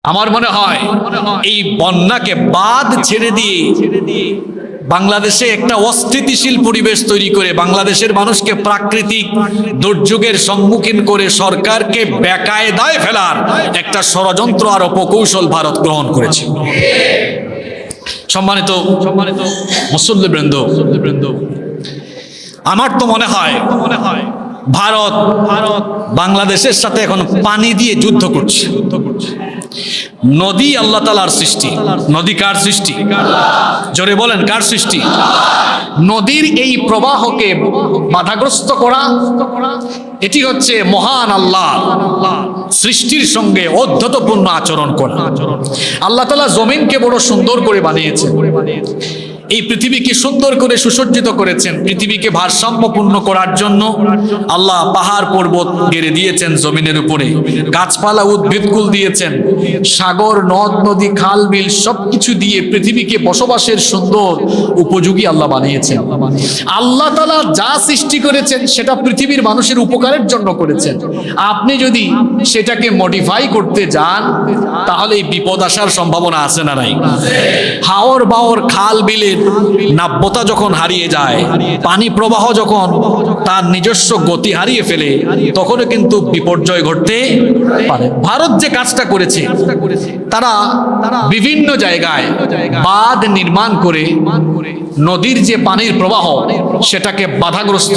আমার মনে হয় এই বন্যাকে বাদ ছেড়ে দিয়ে বাংলাদেশে একটা অস্থিতিশীল পরিবেশ তৈরি করে বাংলাদেশের মানুষকে প্রাকৃতিক দুর্যোগের সম্মুখীন করে সরকারকে বেকায়দায় ফেলার একটা ষড়যন্ত্র আর অপকৌশল ভারত গ্রহণ করেছে। সম্মানিত মুসল্লিবৃন্দ, আমার তো মনে হয় ভারত বাংলাদেশের সাথে এখন পানি দিয়ে যুদ্ধ করছে। নদী আল্লাহ তাআলার সৃষ্টি। নদী কার সৃষ্টি? জোরে বলেন, কার সৃষ্টি? নদীর এই প্রবাহকে বাধাগ্রস্ত করা, এটি হচ্ছে মহান আল্লাহ সৃষ্টির সঙ্গে অধ্যতপূর্ণ আচরণ করা। আল্লাহ তাআলা জমিনকে বড় সুন্দর করে বানিয়েছেন, এই পৃথিবীকে সুন্দর করে সুসজ্জিত করেছেন। পৃথিবীকে ভারসাম্যপূর্ণ করার জন্য আল্লাহ পাহাড় পর্বত গেড়ে দিয়েছেন জমিনের উপরে, গাছপালা উদ্ভিদকুল দিয়েছেন, সাগর নদ নদী খাল বিল সবকিছু দিয়ে পৃথিবীকে বসবাসের সুন্দর উপযোগী আল্লাহ বানিয়েছেন। আল্লাহ তাআলা যা সৃষ্টি করেছেন সেটা পৃথিবীর মানুষের উপকারের জন্য করেছেন। আপনি যদি সেটাকে মডিফাই করতে যান তাহলে এই বিপদ আসার সম্ভাবনা আছে না নাই? হাওর বাওর খাল বিলের নাব্যতা যখন হারিয়ে যায়, পানি প্রবাহ যখন তার নিজস্ব গতি হারিয়ে ফেলে, তখনও কিন্তু বিপর্যয় ঘটতে পারে। ভারত যে কাজটা করেছে, তারা বিভিন্ন জায়গায় বাঁধ নির্মাণ করে নদীর যে পানির প্রবাহ সেটাকে বাধাগ্রস্ত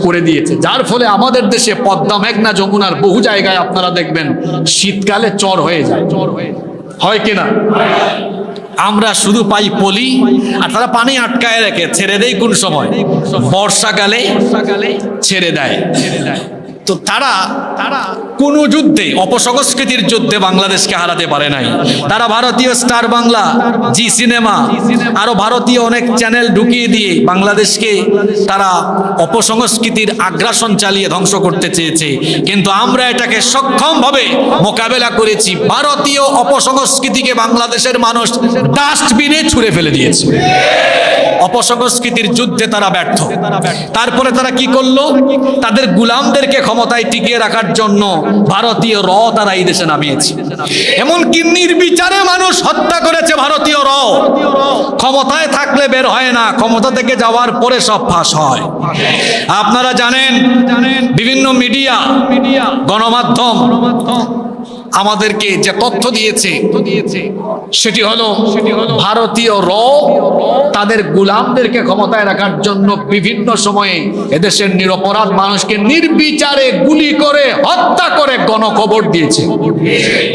করে দিয়েছে, যার ফলে আমাদের দেশে পদ্মা মেঘনা যমুনার বহু জায়গায় আপনারা দেখবেন শীতকালে চর হয়ে যায়। হয় কিনা? আমরা শুধু পাই পলি, আর তারা পানি আটকায় রেখে ছেড়ে দেয় কোন সময়? বর্ষাকালে ছেড়ে দেয়। তো তারা কোন যুদ্ধে, অপসংস্কৃতির যুদ্ধে বাংলাদেশকে হারাতে পারে নাই। তারা ভারতীয় স্টার বাংলা, জি সিনেমা, আরো ভারতীয় অনেক চ্যানেল ঢুকিয়ে দিয়ে বাংলাদেশকে তারা অপসংস্কৃতির আগ্রাসন চালিয়ে ধ্বংস করতে চেয়েছে, কিন্তু আমরা এটাকে সক্ষমভাবে মোকাবেলা করেছি। ভারতীয় অপসংস্কৃতিকে বাংলাদেশের মানুষ ডাস্টবিনে ছুঁড়ে ফেলে দিয়েছে। অপসংস্কৃতির যুদ্ধে তারা ব্যর্থ। তারপরে তারা কি করলো? তাদের গুলামদেরকে ক্ষমতায় টিকিয়ে রাখার জন্য ভারতীয় র তারা এই দেশে নামিয়েছে। এমনকি নির্বিচারে মানুষ হত্যা করেছে ভারতীয় র। ক্ষমতায় থাকলে বের হয় না, ক্ষমতা থেকে যাওয়ার পরে সব ফাঁস হয়। আপনারা জানেন বিভিন্ন মিডিয়া, গণমাধ্যম আমাদেরকে যে তথ্য দিয়েছে সেটি হলো ভারতীয় র তাদের গুলামদেরকে ক্ষমতায় রাখার জন্য বিভিন্ন সময়ে এদেশের নিরপরাধ মানুষকে নির্বিচারে গুলি করে হত্যা করে গণকবর দিয়েছে।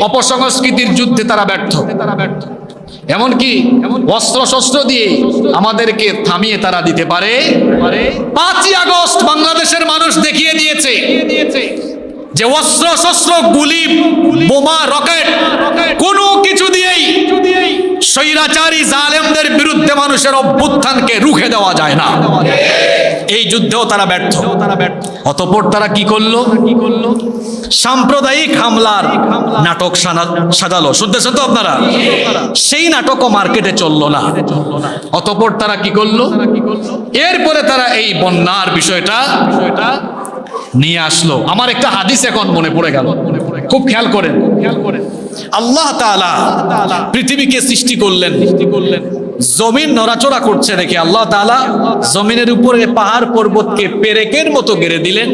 অপসংস্কৃতির যুদ্ধে তারা ব্যর্থ। এমনকি অস্ত্র শস্ত্র দিয়ে আমাদেরকে থামিয়ে তারা দিতে পারে। 5ই আগস্ট বাংলাদেশের মানুষ দেখিয়ে দিয়েছে যে অস্ত্র শস্ত্র, গুলি, বোমা, রকেট কোনো কিছু দিয়েই স্বৈরাচারী জালেমদের বিরুদ্ধে মানুষের অভ্যুত্থানকে রুখে দেওয়া যায় না। এই যুদ্ধেও তারা ব্যর্থ। অতঃপর তারা কি করলো? সাম্প্রদায়িক হামলার নাটক সাজালো। শুনতেছেন তো আপনারা? সেই নাটকও মার্কেটে চললো না। অতঃপর তারা কি করলো? এরপরে তারা এই বন্যার বিষয়টা নিয়ে আসলো। আমার একটা হাদিস এখন মনে পড়ে গেল, খুব খেয়াল করেন। আল্লাহ তাআলা পৃথিবীকে সৃষ্টি করলেন, জমিন নড়াচড়া করছে দেখে আল্লাহ তাআলা জমিনের উপরে পাহাড় পর্বতকে পেরেকের মতো গেড়ে দিলেন।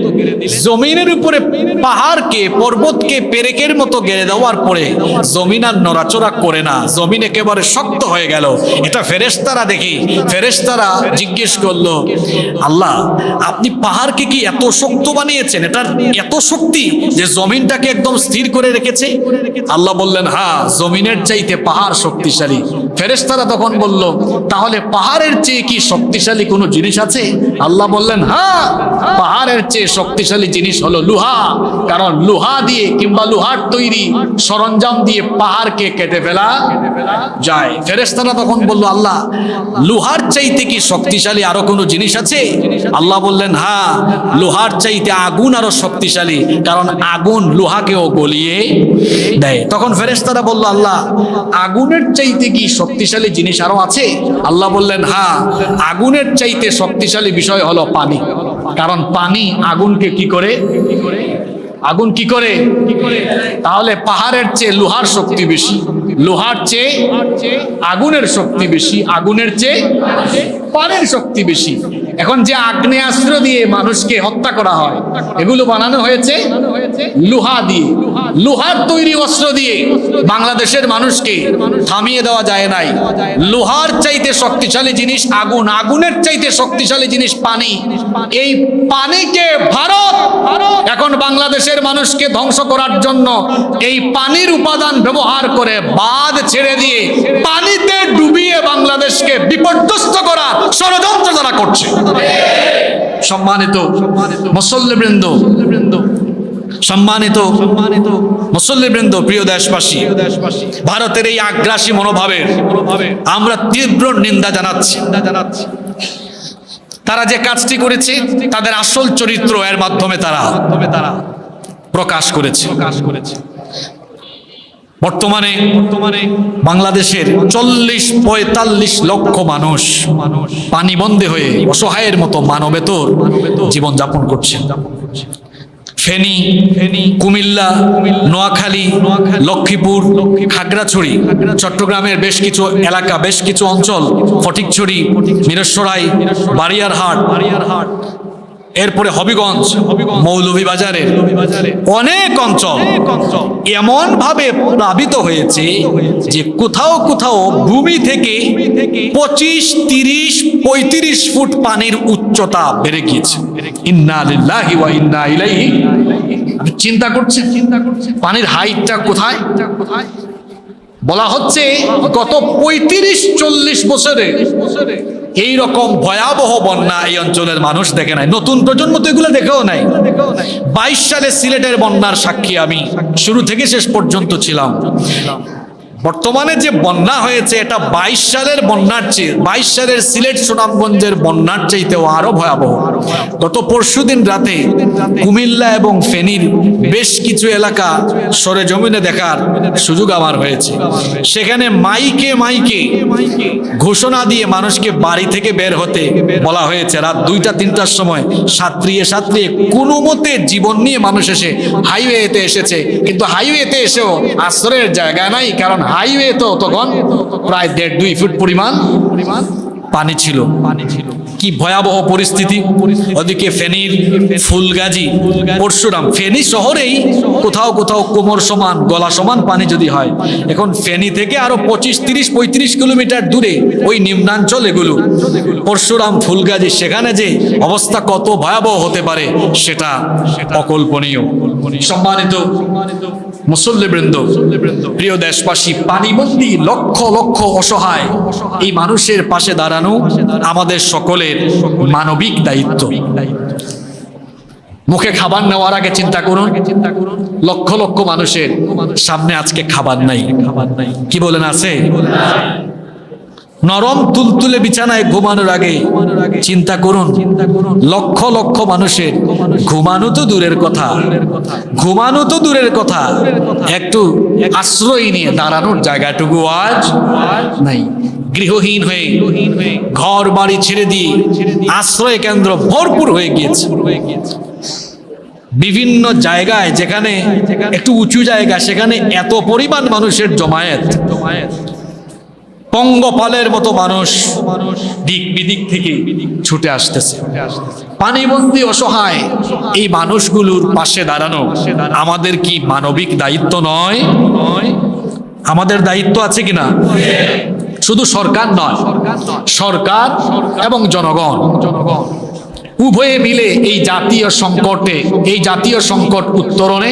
জমিনের উপরে পাহাড়কে, পর্বতকে পেরেকের মতো গেড়ে দেওয়ার পরে জমিন আর নড়াচড়া করে না, জমিন একেবারে শক্ত হয়ে গেল। এটা ফেরেশতারা দেখি, ফেরেশতারা জিজ্ঞেস করলো, আল্লাহ আপনি পাহাড়কে কি এত শক্ত বানিয়েছেন? এটার এত শক্তি যে জমিনটাকে একদম স্থির করে রেখেছে? আল্লাহ বললেন, হ্যাঁ, জমিনের চাইতে পাহাড় শক্তিশালী। ফেরেশতারা তখন বলল, তাহলে পাহাড়ের চেয়ে কি শক্তিশালী কোনো জিনিস আছে? আল্লাহ বললেন, হ্যাঁ, পাহাড়ের চেয়ে শক্তিশালী জিনিস হলো লোহা। কারণ লোহা দিয়ে কিংবা লোহার তৈরি সরঞ্জাম দিয়ে পাহাড়কে কেটে ফেলা যায়। ফেরেশতারা তখন বলল, আল্লাহ লোহার চাইতে কি শক্তিশালী আরো কোনো জিনিস আছে? আল্লাহ বললেন, হ্যাঁ, লোহার চাইতে আগুন আরো শক্তিশালী, কারণ আগুন লোহাকেও গলিয়ে দেয়। তখন ফেরেশতারা বলল, আল্লাহ আগুনের চাইতে কি শক্তিশালী জিনিস আরো আছে? আল্লাহ বললেন, হ্যাঁ, আগুনের চাইতে শক্তিশালী বিষয় হলো পানি। কারণ পানি আগুনকে কি করে? আগুন কি করে? তাহলে পাহাড়ের চেয়ে লোহার শক্তি বেশি, লোহার চেয়ে আগুনের শক্তি বেশি, আগুনের চেয়ে পানির শক্তি বেশি। এখন যে আগ্নেয়াস্ত্র দিয়ে মানুষকে হত্যা করা হয়, এগুলো বানানো হয়েছে লোহা দিয়ে। লোহার তৈরি অস্ত্র দিয়ে বাংলাদেশের মানুষকে থামিয়ে দেওয়া যায় নাই। লোহার চাইতে শক্তিশালী জিনিস আগুন, আগুনের চাইতে শক্তিশালী জিনিস পানি। এই পানিকে ভারত এখন বাংলাদেশের মানুষকে ধ্বংস করার জন্য এই পানির উপাদান ব্যবহার করে বাঁধ ছেড়ে দিয়ে পানিতে ডুবিয়ে বাংলাদেশকে বিপর্যস্ত করার ষড়যন্ত্র যারা করছে। সম্মানিত মুসল্লিবৃন্দ, সম্মানিত মুসল্লিবৃন্দ, প্রিয় দেশবাসী, ভারতের এই আগ্রাসী মনোভাবের আমরা তীব্র নিন্দা জানাচ্ছি। তারা যে কাজটি করেছে তাদের আসল চরিত্র এর মাধ্যমে তারা প্রকাশ করেছে। বর্তমানে বাংলাদেশের ৪০-৪৫ লক্ষ মানুষ পানিবন্দী হয়ে অসহায়ের মতো মানবেতর জীবনযাপন করছে। ফেনী, কুমিল্লা, নোয়াখালী, লক্ষ্মীপুর, খাগড়াছড়ি, চট্টগ্রামের বেশ কিছু এলাকা, বেশ কিছু অঞ্চল, ফটিকছড়ি, মিরসরাই, বারিয়ারহাট, এরপরে হবিগঞ্জ, মৌলভীবাজারের অনেক অঞ্চল এমন ভাবে প্লাবিত হয়েছে যে কোথাও কোথাও ভূমি থেকে ২৫, ৩০, ৩৫ ফুট পানির উচ্চতা বেড়ে গিয়েছে। ইন্না লিল্লাহি ওয়া ইন্না ইলাইহি। চিন্তা করছেন পানির হাইটটা কোথায়? বলা হচ্ছে গত ৩৫-৪০ বছরে এই রকম ভয়াবহ বন্যা এই অঞ্চলের মানুষ দেখে নাই, নতুন প্রজন্ম তো এগুলো দেখেও নাই। ২২ সালে সিলেটের বন্যার সাক্ষী আমি শুরু থেকে শেষ পর্যন্ত ছিলাম। বর্তমানে যে বন্যা হয়েছে এটা ২২ সালের বন্যার চেয়ে, ২২ সালের সিলেট সুনামগঞ্জের বন্যার চাইতেও আরো ভয়াবহ। গত পরশুদিন রাতে কুমিল্লা এবং ফেনীর বেশ কিছু এলাকা সরেজমিনে দেখার সুযোগ আমার হয়েছে। সেখানে মাইকে ঘোষণা দিয়ে মানুষকে বাড়ি থেকে বের হতে বলা হয়েছে। রাত ২টা-৩টার সময় সাঁতরিয়ে কোনো মতে জীবন নিয়ে মানুষ এসে হাইওয়েতে এসেছে, কিন্তু হাইওয়েতে এসেও আশ্রয়ের জায়গা নাই, কারণ হাইওয়ে তো তখন প্রায় ১.৫-২ ফুট পরিমাণ পানি ছিল। কি ভয়াবহ পরিস্থিতি! ওদিকে ফেনীর ফুলগাজী, পরশুরাম, ফেনী শহরেই কোথাও কোমর সমান, গলা সমান পানি যদি হয়, এখন ফেনী থেকে আরো ২৫, ৩০, ৩৫ কিলোমিটার দূরে ওই নিম্নাঞ্চল এগুলো পরশুরাম, ফুলগাজী, সেখানে যে অবস্থা কত ভয়াবহ হতে পারে সেটা অকল্পনীয়। সম্মানিত মুসল্লিবৃন্দ, প্রিয় দেশবাসী, পানিবন্দী লক্ষ লক্ষ অসহায় এই মানুষের পাশে দাঁড়ানো আমাদের সকলের মানবিক দায়িত্ব। মুখে খাবার নেওয়ার আগে চিন্তা করুন, লক্ষ লক্ষ মানুষের সামনে আজকে খাবার নাই। কি বলেন, আছে? নরম তুলতুলে বিছানায় ঘুমানোর আগে চিন্তা করুন, লক্ষ লক্ষ মানুষের ঘুমানো তো দূরের কথা, একটু আশ্রয় নিয়ে দাঁড়ানোর জায়গাটুকু আজ নাই। গৃহহীন হয়ে ঘর বাড়ি ছেড়ে দিয়ে আশ্রয় কেন্দ্র ভরপুর হয়ে গিয়েছে। বিভিন্ন জায়গায় যেখানে একটু উঁচু জায়গা, সেখানে এত পরিমাণ মানুষের জমায়েত, পঙ্গপালের মতো মানুষ দিক বিদিক থেকে ছুটে আসতেছে। পানিবন্দী অসহায় এই মানুষগুলোর পাশে দাঁড়ানো আমাদের কি মানবিক দায়িত্ব নয়? আমাদের দায়িত্ব আছে কিনা? শুধু সরকার নয়, সরকার এবং জনগণ উভয়ে মিলে এই জাতীয় সংকট উত্তরণে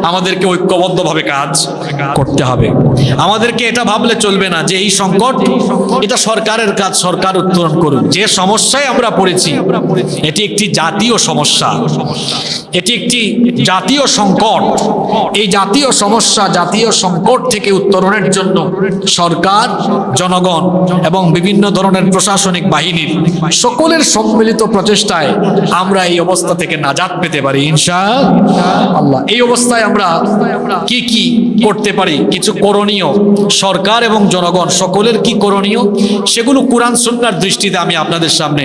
আমাদেরকে ঐক্যবদ্ধভাবে কাজ করতে হবে। আমাদেরকে এটা ভাবলে চলবে না যে এই সংকট এটা সরকারের কাজ, সরকার উত্তরণ করুন। যে সমস্যায় আমরা পড়েছি এটি একটি জাতীয় সমস্যা, এটি একটি জাতীয় সংকট। এই জাতীয় সমস্যা, জাতীয় সংকট থেকে উত্তরণের জন্য সরকার, জনগণ এবং বিভিন্ন ধরনের প্রশাসনিক বাহিনীর সকলের সম্মিলিত প্রচেষ্টায় আমরা এই অবস্থা থেকে নাজাত পেতে পারি ইনশাআল্লাহ। এই অবস্থায় আমরা কি করতে পারি? কিছু করণীয়, সরকার এবং জনগণ সকলের কি করণীয় সেগুলো কোরআন সুন্নাহর দৃষ্টিতে আমি আপনাদের সামনে